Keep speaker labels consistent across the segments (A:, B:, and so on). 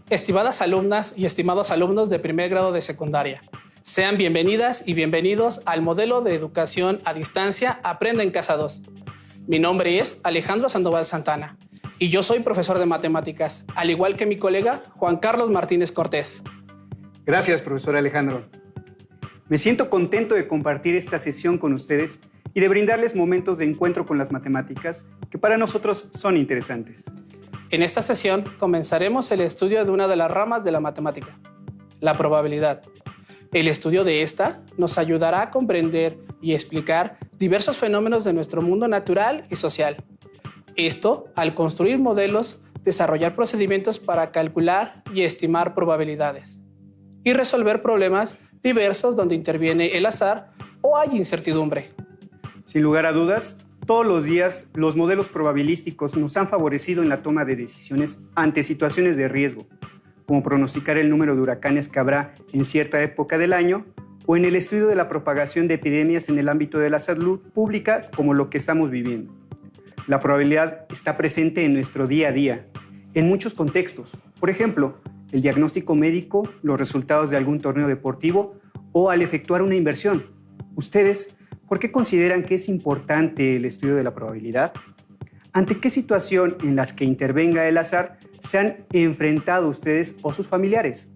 A: Estimadas alumnas y estimados alumnos de primer grado de secundaria, sean bienvenidas y bienvenidos al modelo de educación a distancia Aprende en Casa 2. Mi nombre es Alejandro Sandoval Santana y yo soy profesor de matemáticas, al igual que mi colega Juan Carlos Martínez Cortés.
B: Gracias, profesor Alejandro. Me siento contento de compartir esta sesión con ustedes y de brindarles momentos de encuentro con las matemáticas que para nosotros son interesantes.
A: En esta sesión comenzaremos el estudio de una de las ramas de la matemática, la probabilidad. El estudio de esta nos ayudará a comprender y explicar diversos fenómenos de nuestro mundo natural y social. Esto al construir modelos, desarrollar procedimientos para calcular y estimar probabilidades y resolver problemas diversos donde interviene el azar o hay incertidumbre.
B: Sin lugar a dudas, todos los días los modelos probabilísticos nos han favorecido en la toma de decisiones ante situaciones de riesgo, como pronosticar el número de huracanes que habrá en cierta época del año o en el estudio de la propagación de epidemias en el ámbito de la salud pública como lo que estamos viviendo. La probabilidad está presente en nuestro día a día, en muchos contextos. Por ejemplo, el diagnóstico médico, los resultados de algún torneo deportivo o al efectuar una inversión. Ustedes, ¿por qué consideran que es importante el estudio de la probabilidad? ¿Ante qué situación en las que intervenga el azar se han enfrentado ustedes o sus familiares?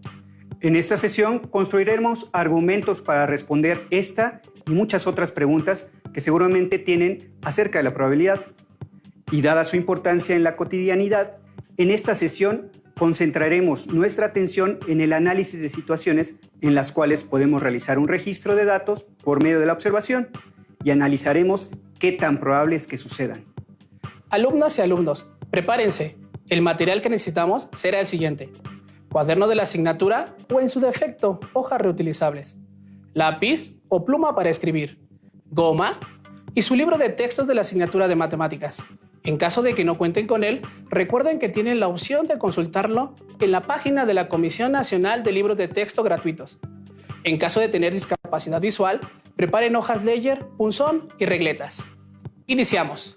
B: En esta sesión construiremos argumentos para responder esta y muchas otras preguntas que seguramente tienen acerca de la probabilidad. Y dada su importancia en la cotidianidad, en esta sesión concentraremos nuestra atención en el análisis de situaciones en las cuales podemos realizar un registro de datos por medio de la observación y analizaremos qué tan probable es que sucedan.
A: Alumnas y alumnos, prepárense. El material que necesitamos será el siguiente: cuaderno de la asignatura o, en su defecto, hojas reutilizables, lápiz o pluma para escribir, goma y su libro de textos de la asignatura de matemáticas. En caso de que no cuenten con él, recuerden que tienen la opción de consultarlo en la página de la Comisión Nacional de Libros de Texto Gratuitos. En caso de tener discapacidad visual, preparen hojas Ledger, punzón y regletas. Iniciamos.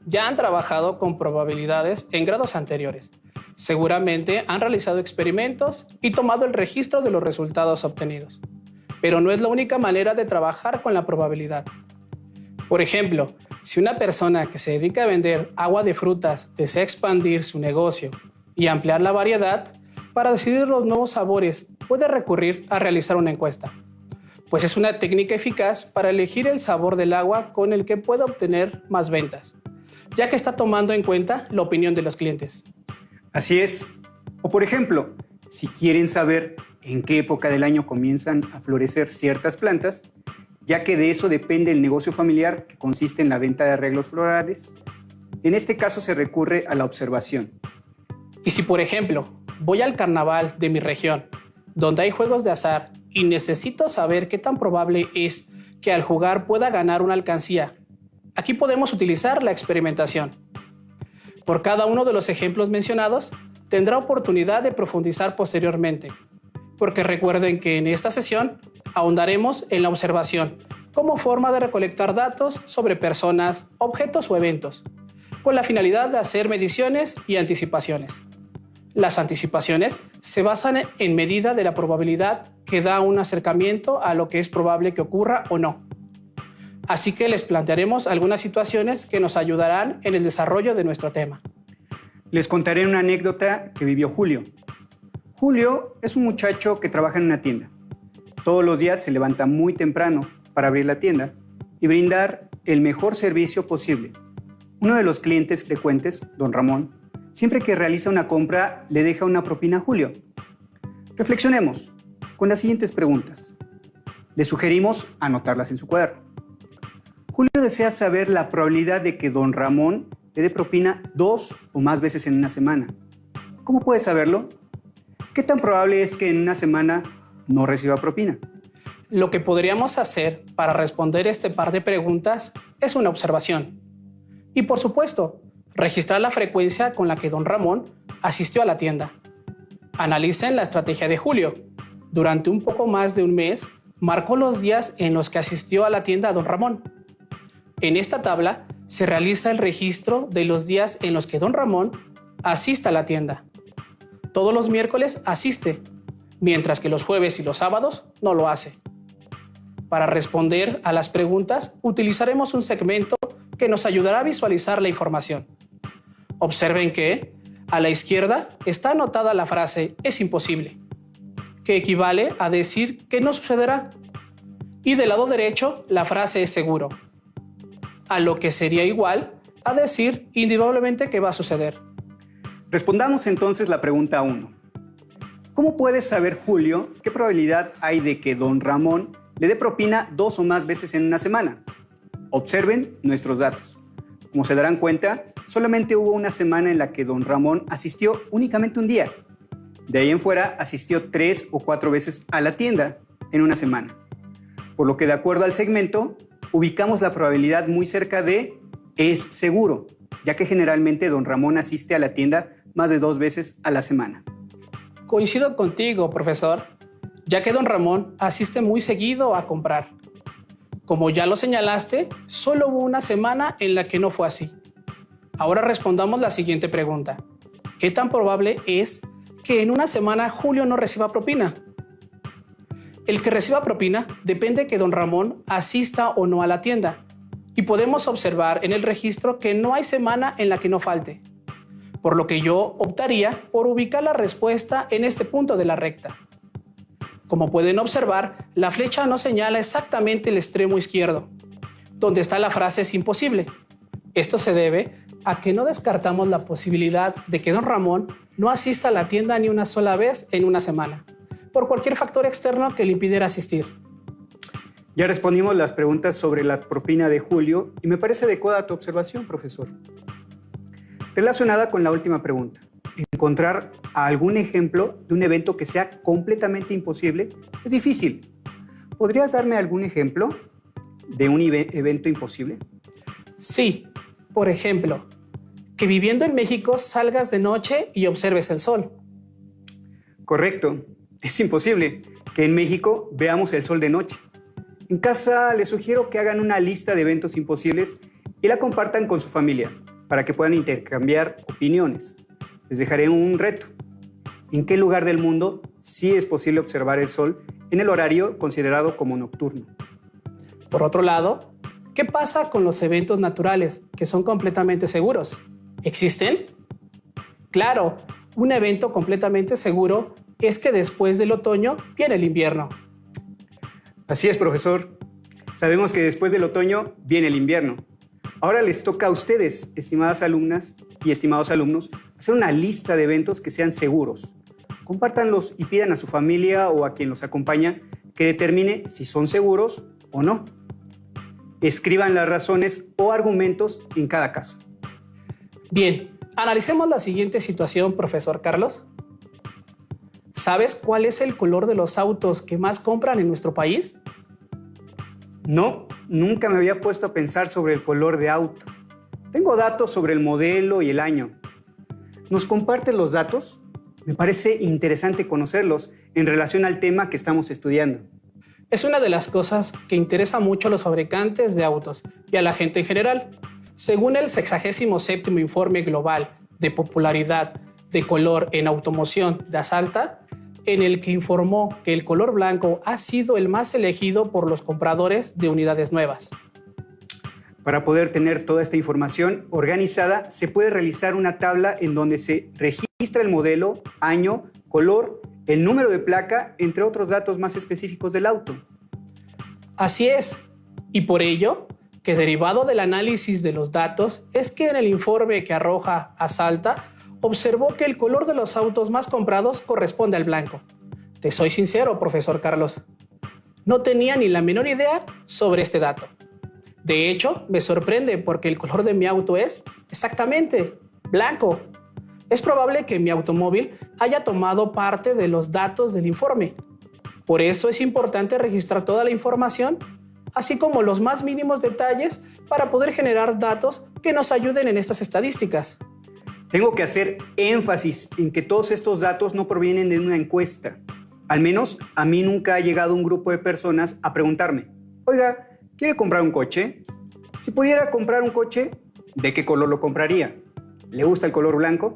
A: Ya han trabajado con probabilidades en grados anteriores. Seguramente han realizado experimentos y tomado el registro de los resultados obtenidos. Pero no es la única manera de trabajar con la probabilidad. Por ejemplo, si una persona que se dedica a vender agua de frutas desea expandir su negocio y ampliar la variedad, para decidir los nuevos sabores puede recurrir a realizar una encuesta, pues es una técnica eficaz para elegir el sabor del agua con el que pueda obtener más ventas, ya que está tomando en cuenta la opinión de los clientes.
B: Así es. O por ejemplo, si quieren saber en qué época del año comienzan a florecer ciertas plantas, ya que de eso depende el negocio familiar que consiste en la venta de arreglos florales, en este caso se recurre a la observación.
A: Y si, por ejemplo, voy al carnaval de mi región, donde hay juegos de azar y necesito saber qué tan probable es que al jugar pueda ganar una alcancía, aquí podemos utilizar la experimentación. Por cada uno de los ejemplos mencionados, tendrá oportunidad de profundizar posteriormente, porque recuerden que en esta sesión ahondaremos en la observación como forma de recolectar datos sobre personas, objetos o eventos, con la finalidad de hacer mediciones y anticipaciones. Las anticipaciones se basan en medida de la probabilidad que da un acercamiento a lo que es probable que ocurra o no. Así que les plantearemos algunas situaciones que nos ayudarán en el desarrollo de nuestro tema.
B: Les contaré una anécdota que vivió Julio. Julio es un muchacho que trabaja en una tienda. Todos los días se levanta muy temprano para abrir la tienda y brindar el mejor servicio posible. Uno de los clientes frecuentes, don Ramón, siempre que realiza una compra le deja una propina a Julio. Reflexionemos con las siguientes preguntas. Le sugerimos anotarlas en su cuaderno. Julio desea saber la probabilidad de que don Ramón le dé propina 2 o más veces en una semana. ¿Cómo puede saberlo? ¿Qué tan probable es que en una semana no reciba propina?
A: Lo que podríamos hacer para responder este par de preguntas es una observación. Y por supuesto, registrar la frecuencia con la que don Ramón asistió a la tienda. Analicen la estrategia de Julio. Durante un poco más de un mes, marcó los días en los que asistió a la tienda don Ramón. En esta tabla se realiza el registro de los días en los que don Ramón asista a la tienda. todos los miércoles asiste, mientras que los jueves y los sábados no lo hace. Para responder a las preguntas, utilizaremos un segmento que nos ayudará a visualizar la información. Observen que a la izquierda está anotada la frase "es imposible", que equivale a decir que no sucederá. Y del lado derecho, la frase "es seguro", a lo que sería igual a decir indudablemente que va a suceder.
B: Respondamos entonces la pregunta 1. ¿Cómo puede saber Julio qué probabilidad hay de que don Ramón le dé propina 2 o más veces en una semana? Observen nuestros datos. Como se darán cuenta, solamente hubo una semana en la que don Ramón asistió únicamente un día. De ahí en fuera asistió 3 o 4 veces a la tienda en una semana. Por lo que, de acuerdo al segmento, ubicamos la probabilidad muy cerca de "es seguro", ya que generalmente don Ramón asiste a la tienda más de 2 veces a la semana.
A: Coincido contigo, profesor, ya que don Ramón asiste muy seguido a comprar. Como ya lo señalaste, solo hubo una semana en la que no fue así. Ahora respondamos la siguiente pregunta. ¿Qué tan probable es que en una semana Julio no reciba propina? El que reciba propina depende que don Ramón asista o no a la tienda, y podemos observar en el registro que no hay semana en la que no falte, por lo que yo optaría por ubicar la respuesta en este punto de la recta. Como pueden observar, la flecha no señala exactamente el extremo izquierdo, donde está la frase "es imposible". Esto se debe a que no descartamos la posibilidad de que don Ramón no asista a la tienda ni una sola vez en una semana, por cualquier factor externo que le impidiera asistir.
B: Ya respondimos las preguntas sobre la propina de Julio y me parece adecuada tu observación, profesor. Relacionada con la última pregunta, encontrar algún ejemplo de un evento que sea completamente imposible es difícil. ¿Podrías darme algún ejemplo de un evento imposible?
A: Sí, por ejemplo, que viviendo en México salgas de noche y observes el sol.
B: Correcto, es imposible que en México veamos el sol de noche. En casa les sugiero que hagan una lista de eventos imposibles y la compartan con su familia para que puedan intercambiar opiniones. Les dejaré un reto. ¿En qué lugar del mundo sí es posible observar el sol en el horario considerado como nocturno?
A: Por otro lado, ¿qué pasa con los eventos naturales que son completamente seguros? ¿Existen? Claro, un evento completamente seguro es que después del otoño viene el invierno.
B: Así es, profesor. Sabemos que después del otoño viene el invierno. Ahora les toca a ustedes, estimadas alumnas y estimados alumnos, hacer una lista de eventos que sean seguros. Compártanlos y pidan a su familia o a quien los acompaña que determine si son seguros o no. Escriban las razones o argumentos en cada caso.
A: Bien, analicemos la siguiente situación, profesor Carlos. ¿Sabes cuál es el color de los autos que más compran en nuestro país?
B: No, nunca me había puesto a pensar sobre el color de auto. Tengo datos sobre el modelo y el año. ¿Nos comparten los datos? Me parece interesante conocerlos en relación al tema que estamos estudiando.
A: Es una de las cosas que interesa mucho a los fabricantes de autos y a la gente en general. Según el 67º Informe Global de Popularidad de Color en Automoción de Asalta, en el que informó que el color blanco ha sido el más elegido por los compradores de unidades nuevas.
B: Para poder tener toda esta información organizada, se puede realizar una tabla en donde se registra el modelo, año, color, el número de placa, entre otros datos más específicos del auto.
A: Así es, y por ello, que derivado del análisis de los datos, es que en el informe que arroja Asalta, observó que el color de los autos más comprados corresponde al blanco. Te soy sincero, profesor Carlos. No tenía ni la menor idea sobre este dato. De hecho, me sorprende porque el color de mi auto es exactamente blanco. Es probable que mi automóvil haya tomado parte de los datos del informe. Por eso es importante registrar toda la información, así como los más mínimos detalles para poder generar datos que nos ayuden en estas estadísticas.
B: Tengo que hacer énfasis en que todos estos datos no provienen de una encuesta. Al menos a mí nunca ha llegado un grupo de personas a preguntarme: oiga, ¿quiere comprar un coche? Si pudiera comprar un coche, ¿de qué color lo compraría? ¿Le gusta el color blanco?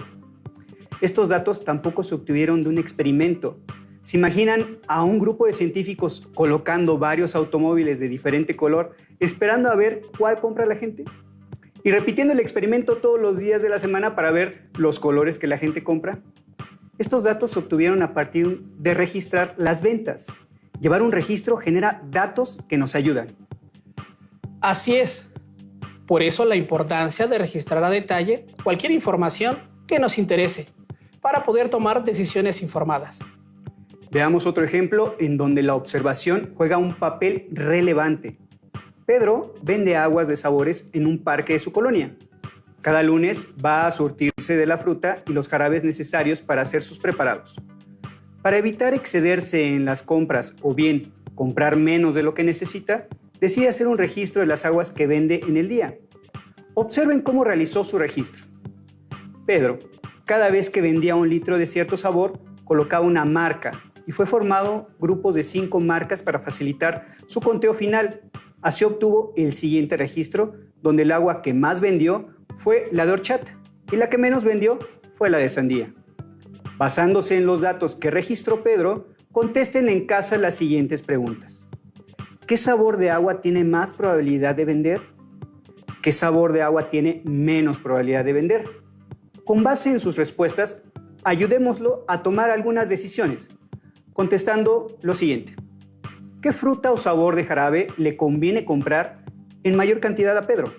B: Estos datos tampoco se obtuvieron de un experimento. ¿Se imaginan a un grupo de científicos colocando varios automóviles de diferente color, esperando a ver cuál compra la gente? Y repitiendo el experimento todos los días de la semana para ver los colores que la gente compra. Estos datos se obtuvieron a partir de registrar las ventas. Llevar un registro genera datos que nos ayudan.
A: Así es. Por eso la importancia de registrar a detalle cualquier información que nos interese para poder tomar decisiones informadas.
B: Veamos otro ejemplo en donde la observación juega un papel relevante. Pedro vende aguas de sabores en un parque de su colonia. Cada lunes va a surtirse de la fruta y los jarabes necesarios para hacer sus preparados. Para evitar excederse en las compras o bien comprar menos de lo que necesita, decide hacer un registro de las aguas que vende en el día. Observen cómo realizó su registro. Pedro, cada vez que vendía un litro de cierto sabor, colocaba una marca y fue formado grupos de 5 marcas para facilitar su conteo final. Así obtuvo el siguiente registro, donde el agua que más vendió fue la de horchata y la que menos vendió fue la de sandía. Basándose en los datos que registró Pedro, contesten en casa las siguientes preguntas. ¿Qué sabor de agua tiene más probabilidad de vender? ¿Qué sabor de agua tiene menos probabilidad de vender? Con base en sus respuestas, ayudémoslo a tomar algunas decisiones, contestando lo siguiente. ¿Qué fruta o sabor de jarabe le conviene comprar en mayor cantidad a Pedro?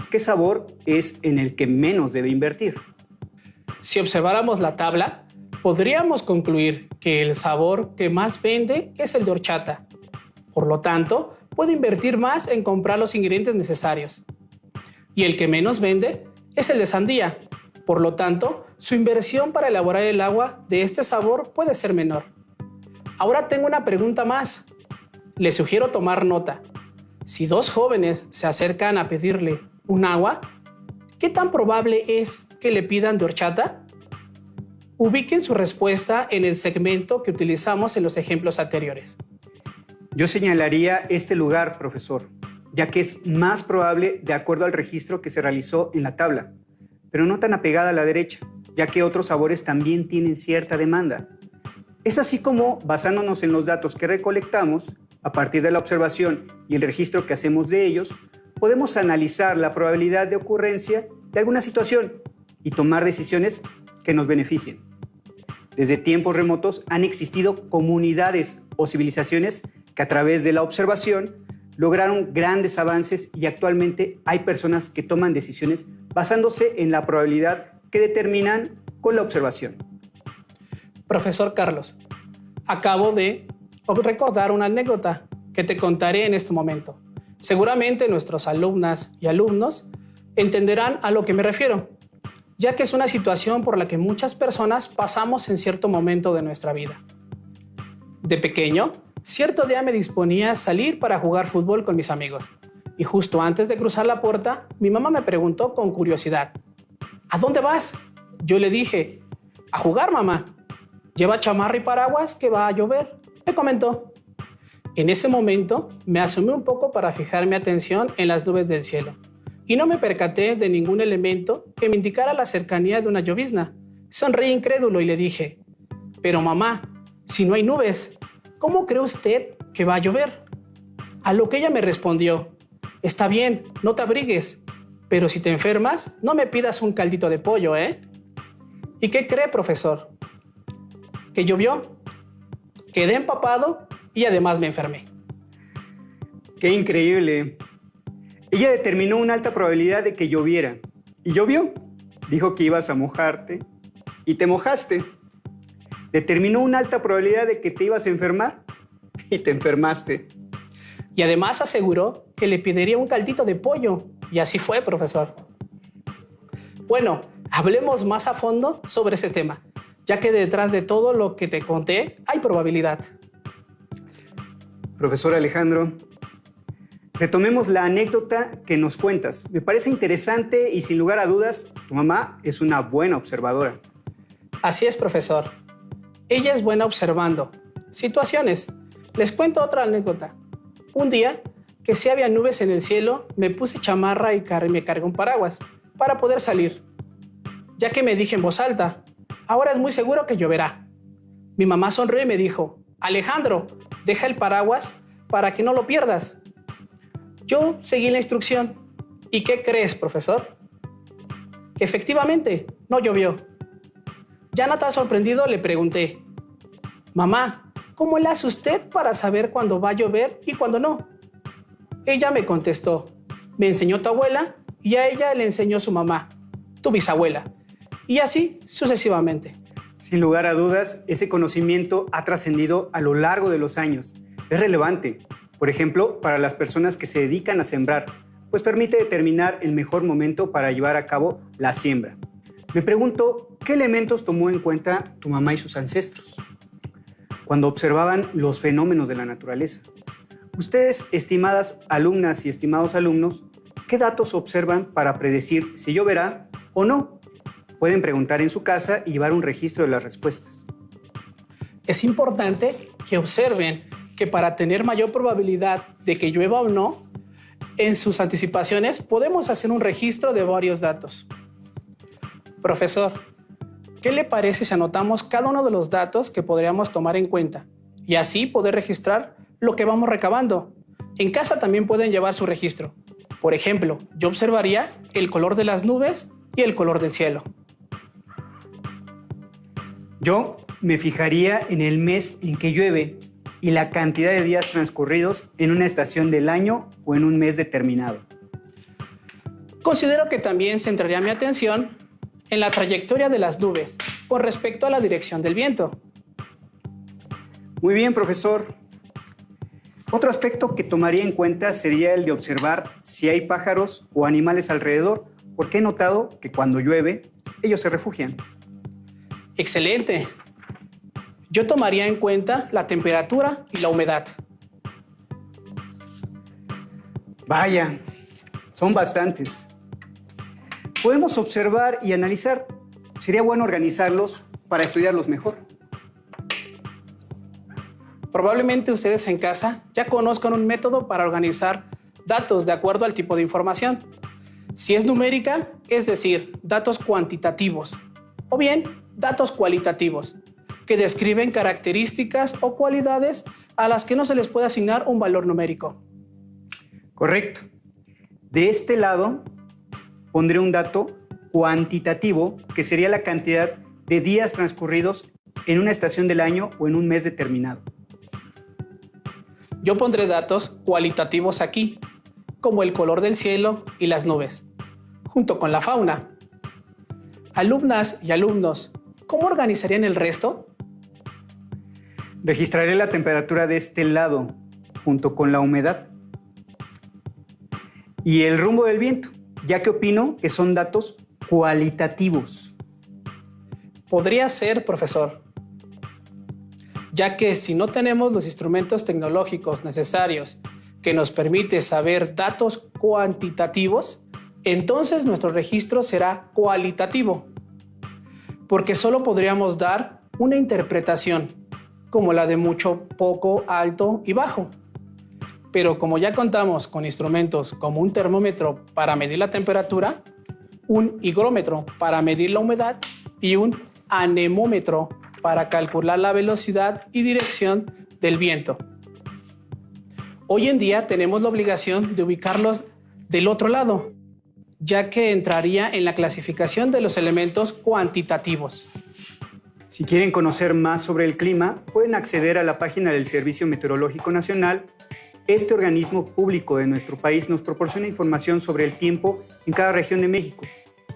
B: ¿Qué sabor es en el que menos debe invertir?
A: Si observáramos la tabla, podríamos concluir que el sabor que más vende es el de horchata. Por lo tanto, puede invertir más en comprar los ingredientes necesarios. Y el que menos vende es el de sandía. Por lo tanto, su inversión para elaborar el agua de este sabor puede ser menor. Ahora tengo una pregunta más. Les sugiero tomar nota. Si 2 jóvenes se acercan a pedirle un agua, ¿qué tan probable es que le pidan de horchata? Ubiquen su respuesta en el segmento que utilizamos en los ejemplos anteriores.
B: Yo señalaría este lugar, profesor, ya que es más probable de acuerdo al registro que se realizó en la tabla, pero no tan apegada a la derecha, ya que otros sabores también tienen cierta demanda. Es así como, basándonos en los datos que recolectamos, a partir de la observación y el registro que hacemos de ellos, podemos analizar la probabilidad de ocurrencia de alguna situación y tomar decisiones que nos beneficien. Desde tiempos remotos han existido comunidades o civilizaciones que a través de la observación lograron grandes avances y actualmente hay personas que toman decisiones basándose en la probabilidad que determinan con la observación.
A: Profesor Carlos, acabo de recordar una anécdota que te contaré en este momento. Seguramente nuestros alumnas y alumnos entenderán a lo que me refiero, ya que es una situación por la que muchas personas pasamos en cierto momento de nuestra vida. De pequeño, cierto día me disponía a salir para jugar fútbol con mis amigos, y justo antes de cruzar la puerta, mi mamá me preguntó con curiosidad, ¿a dónde vas? Yo le dije, a jugar, mamá. Lleva chamarra y paraguas que va a llover, me comentó. En ese momento me asomé un poco para fijar mi atención en las nubes del cielo y no me percaté de ningún elemento que me indicara la cercanía de una llovizna. Sonreí incrédulo y le dije, pero mamá, si no hay nubes, ¿cómo cree usted que va a llover? A lo que ella me respondió, está bien, no te abrigues, pero si te enfermas, no me pidas un caldito de pollo, ¿eh? ¿Y qué cree, profesor? Que llovió, quedé empapado y además me enfermé.
B: ¡Qué increíble! Ella determinó una alta probabilidad de que lloviera. ¿Y llovió? Dijo que ibas a mojarte y te mojaste. Determinó una alta probabilidad de que te ibas a enfermar y te enfermaste.
A: Y además aseguró que le pediría un caldito de pollo. Y así fue, profesor. Bueno, hablemos más a fondo sobre ese tema, ya que detrás de todo lo que te conté hay probabilidad.
B: Profesor Alejandro, retomemos la anécdota que nos cuentas. Me parece interesante y sin lugar a dudas, tu mamá es una buena observadora.
A: Así es, profesor. Ella es buena observando situaciones. Les cuento otra anécdota. Un día, que sí había nubes en el cielo, me puse chamarra y me cargué un paraguas para poder salir, ya que me dije en voz alta, ahora es muy seguro que lloverá. Mi mamá sonrió y me dijo, Alejandro, deja el paraguas para que no lo pierdas. Yo seguí la instrucción. ¿Y qué crees, profesor? Efectivamente, no llovió. Ya no tan sorprendido le pregunté, mamá, ¿cómo le hace usted para saber cuándo va a llover y cuándo no? Ella me contestó, me enseñó tu abuela y a ella le enseñó su mamá, tu bisabuela, y así sucesivamente.
B: Sin lugar a dudas, ese conocimiento ha trascendido a lo largo de los años. Es relevante, por ejemplo, para las personas que se dedican a sembrar, pues permite determinar el mejor momento para llevar a cabo la siembra. Me pregunto, ¿qué elementos tomó en cuenta tu mamá y sus ancestros cuando observaban los fenómenos de la naturaleza? Ustedes, estimadas alumnas y estimados alumnos, ¿qué datos observan para predecir si lloverá o no? Pueden preguntar en su casa y llevar un registro de las respuestas.
A: Es importante que observen que para tener mayor probabilidad de que llueva o no, en sus anticipaciones podemos hacer un registro de varios datos. Profesor, ¿qué le parece si anotamos cada uno de los datos que podríamos tomar en cuenta y así poder registrar lo que vamos recabando? En casa también pueden llevar su registro. Por ejemplo, yo observaría el color de las nubes y el color del cielo.
B: Yo me fijaría en el mes en que llueve y la cantidad de días transcurridos en una estación del año o en un mes determinado.
A: Considero que también centraría mi atención en la trayectoria de las nubes con respecto a la dirección del viento.
B: Muy bien, profesor. Otro aspecto que tomaría en cuenta sería el de observar si hay pájaros o animales alrededor, porque he notado que cuando llueve, ellos se refugian.
A: Excelente. Yo tomaría en cuenta la temperatura y la humedad.
B: Vaya, son bastantes. Podemos observar y analizar. Sería bueno organizarlos para estudiarlos mejor.
A: Probablemente ustedes en casa ya conozcan un método para organizar datos de acuerdo al tipo de información. Si es numérica, es decir, datos cuantitativos, o bien datos cualitativos, que describen características o cualidades a las que no se les puede asignar un valor numérico.
B: Correcto. De este lado, pondré un dato cuantitativo, que sería la cantidad de días transcurridos en una estación del año o en un mes determinado.
A: Yo pondré datos cualitativos aquí, como el color del cielo y las nubes, junto con la fauna. Alumnas y alumnos, ¿cómo organizarían el resto?
B: Registraré la temperatura de este lado, junto con la humedad y el rumbo del viento, ya que opino que son datos cualitativos.
A: Podría ser, profesor, ya que si no tenemos los instrumentos tecnológicos necesarios que nos permite saber datos cuantitativos, entonces nuestro registro será cualitativo, porque solo podríamos dar una interpretación, como la de mucho, poco, alto y bajo. Pero como ya contamos con instrumentos como un termómetro para medir la temperatura, un higrómetro para medir la humedad y un anemómetro para calcular la velocidad y dirección del viento. Hoy en día tenemos la obligación de ubicarlos del otro lado, ya que entraría en la clasificación de los elementos cuantitativos.
B: Si quieren conocer más sobre el clima, pueden acceder a la página del Servicio Meteorológico Nacional. Este organismo público de nuestro país nos proporciona información sobre el tiempo en cada región de México.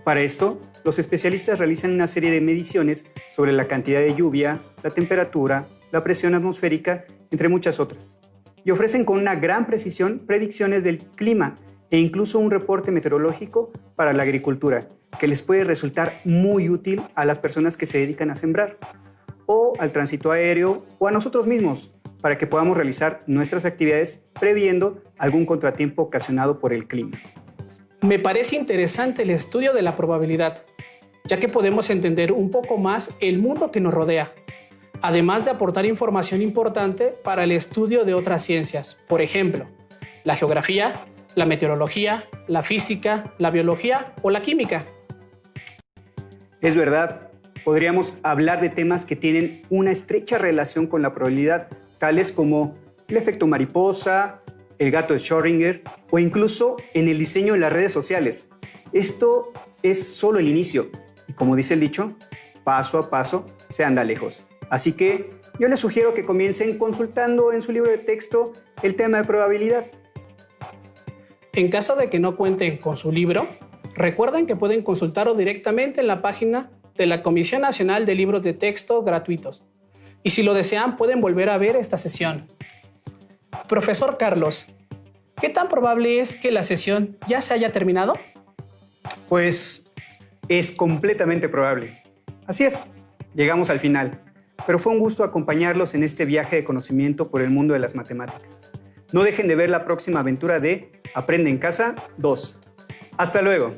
B: Para esto, los especialistas realizan una serie de mediciones sobre la cantidad de lluvia, la temperatura, la presión atmosférica, entre muchas otras. Y ofrecen con una gran precisión predicciones del clima e incluso un reporte meteorológico para la agricultura, que les puede resultar muy útil a las personas que se dedican a sembrar, o al tránsito aéreo, o a nosotros mismos, para que podamos realizar nuestras actividades previendo algún contratiempo ocasionado por el clima.
A: Me parece interesante el estudio de la probabilidad, ya que podemos entender un poco más el mundo que nos rodea, además de aportar información importante para el estudio de otras ciencias, por ejemplo, la geografía, la meteorología, la física, la biología o la química.
B: Es verdad, podríamos hablar de temas que tienen una estrecha relación con la probabilidad, tales como el efecto mariposa, el gato de Schrödinger o incluso en el diseño de las redes sociales. Esto es solo el inicio y, como dice el dicho, paso a paso se anda lejos. Así que yo les sugiero que comiencen consultando en su libro de texto el tema de probabilidad.
A: En caso de que no cuenten con su libro, recuerden que pueden consultarlo directamente en la página de la Comisión Nacional de Libros de Texto Gratuitos. Y si lo desean, pueden volver a ver esta sesión. Profesor Carlos, ¿qué tan probable es que la sesión ya se haya terminado?
B: Pues es completamente probable. Así es, llegamos al final. Pero fue un gusto acompañarlos en este viaje de conocimiento por el mundo de las matemáticas. No dejen de ver la próxima aventura de Aprende en Casa 2. Hasta luego.